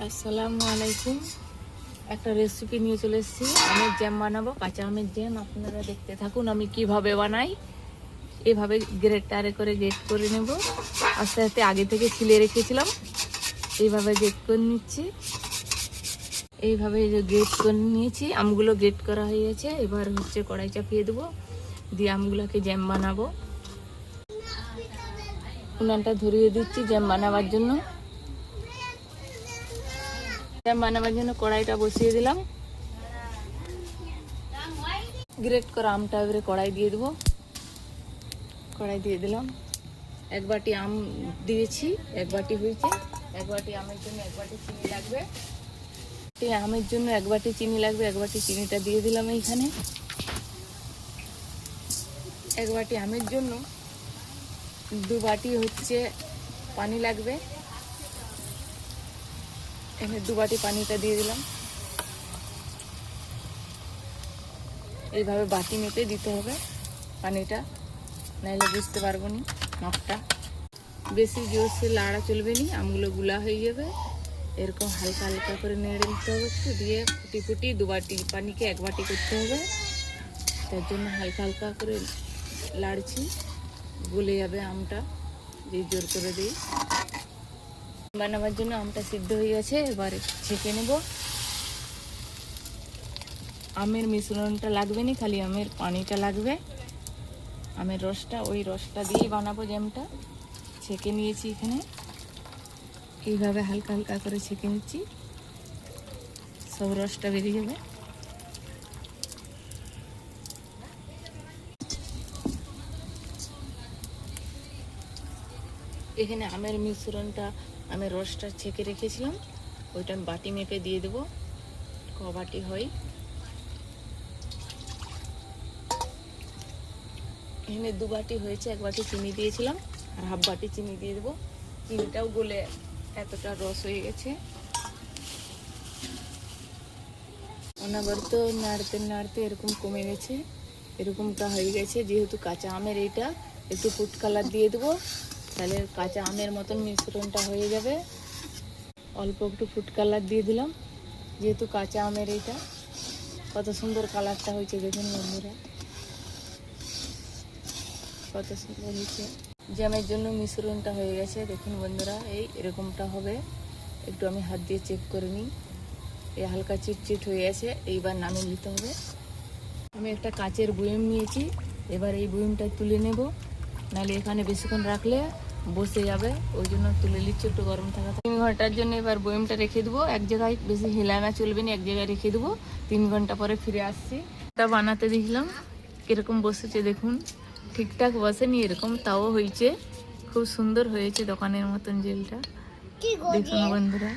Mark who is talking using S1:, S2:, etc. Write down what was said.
S1: আসসালামু আলাইকুম। একটা রেসিপি নিয়ে চলে এসেছি। আমের জ্যাম বানাবো, কাঁচা আমের জ্যাম। আপনারা দেখতে থাকুন আমি কিভাবে বানাই। এভাবে গ্রেটারে করে গ্রেট করে নেব। আস্তে আস্তে আগে থেকে ছিলে রেখেছিলাম, এইভাবে গ্রেট করে নিচ্ছি। এইভাবে এই যে গ্রেট করে নিয়েছি, আমগুলো গ্রেট করা হয়ে গেছে। এবার হচ্ছে কড়াই চাপিয়ে দেবো, দিয়ে আমগুলোকে জ্যাম বানাবো। উনানটা ধরিয়ে দিচ্ছি জ্যাম বানাবার জন্য। জ্যাম বানাবার জন্য কড়াইটা বসিয়ে দিলাম। গ্রেট করা আমটা এবারে কড়াই দিয়ে দেবো। কড়াই দিয়ে দিলাম। এক বাটি আম দিয়েছি, এক বাটি হয়েছে। এক বাটি আমের জন্য এক বাটি চিনি লাগবে। আমের জন্য এক বাটি চিনি লাগবে, এক বাটি চিনিটা দিয়ে দিলাম এইখানে। এক বাটি আমের জন্য 2 বাটি হচ্ছে পানি লাগবে। এখানে 2 বাটি পানিটা দিয়ে দিলাম। এইভাবে বাটি মেপে দিতে হবে পানিটা, নাইলে বুঝতে পারবো না মাপটা। বেশি জোরসে লাড়া চলবে না, আমগুলো গুলা হয়ে যাবে। এরকম হালকা হালকা করে নেড়ে দিতে হবে একটু, দিয়ে ফুটি ফুটি 2 বাটি পানিকে 1 বাটি করতে হবে। তার জন্য হালকা হালকা করে লাড়ছি, গলে যাবে আমটা। দিয়ে জোর করে দিই। বানাবার জন্য আমটা সিদ্ধ হয়ে গেছে, এবারে ছেঁকে নেব। আমের মিশ্রণটা লাগবে না, খালি আমের পানিটা লাগবে, আমের রসটা। ওই রসটা দিয়েই বানাবো জ্যামটা। ছেঁকে নিয়েছি এখানে, এইভাবে হালকা হালকা করে ছেঁকে নিচ্ছি, সব রসটা বেরিয়ে যাবে। এখানে আমের মিশ্রণটা, আমের রসটা ছেঁকে রেখেছিলাম, ওইটা আমি বাটি মেপে দিয়ে দেবো। ক বাটি হয়, এখানে 2 বাটি হয়েছে। 1 বাটি চিনি দিয়েছিলাম, আর হাফ বাটি চিনি দিয়ে দেবো। চিনিটাও গলে এতটা রস হয়ে গেছে। অনবরত নাড়তে নাড়তে এরকম কমে গেছে, এরকমটা হয়ে গেছে। যেহেতু কাঁচা আমের, এইটা একটু ফুড কালার দিয়ে দেবো, তাহলে কাঁচা আমের মতন মিশ্রণটা হয়ে যাবে। অল্প একটু ফুড কালার দিয়ে দিলাম, যেহেতু কাঁচা আমের এইটা। কত সুন্দর কালারটা হয়েছে দেখুন বন্ধুরা, কত সুন্দর হয়েছে। জ্যামের জন্য মিশ্রণটা হয়ে গেছে দেখুন বন্ধুরা, এই এরকমটা হবে। একটু আমি হাত দিয়ে চেক করে নিই, এই হালকা চিটচিট হয়ে গেছে। এইবার নামিয়ে নিতে হবে। আমি একটা কাচের বয়ম নিয়েছি, এবার এই বয়মটা তুলে নেব, নাহলে এখানে বেশিক্ষণ রাখলে বসে যাবে। ওই জন্য তুলে নিচ্ছি একটু গরম থাকা। 3 ঘন্টার জন্য এবার বয়মটা রেখে দেবো। এক জায়গায় বেশি হেলানা চলবে না, এক জায়গায় রেখে দেবো। 3 ঘন্টা পরে ফিরে আসছি। এটা বানাতে দিলাম, কিরকম বসেছে দেখুন। ঠিকঠাক বসেনি এরকম, তাও হয়েছে, খুব সুন্দর হয়েছে, দোকানের মতন জেলটা। দেখুন বন্ধুরা।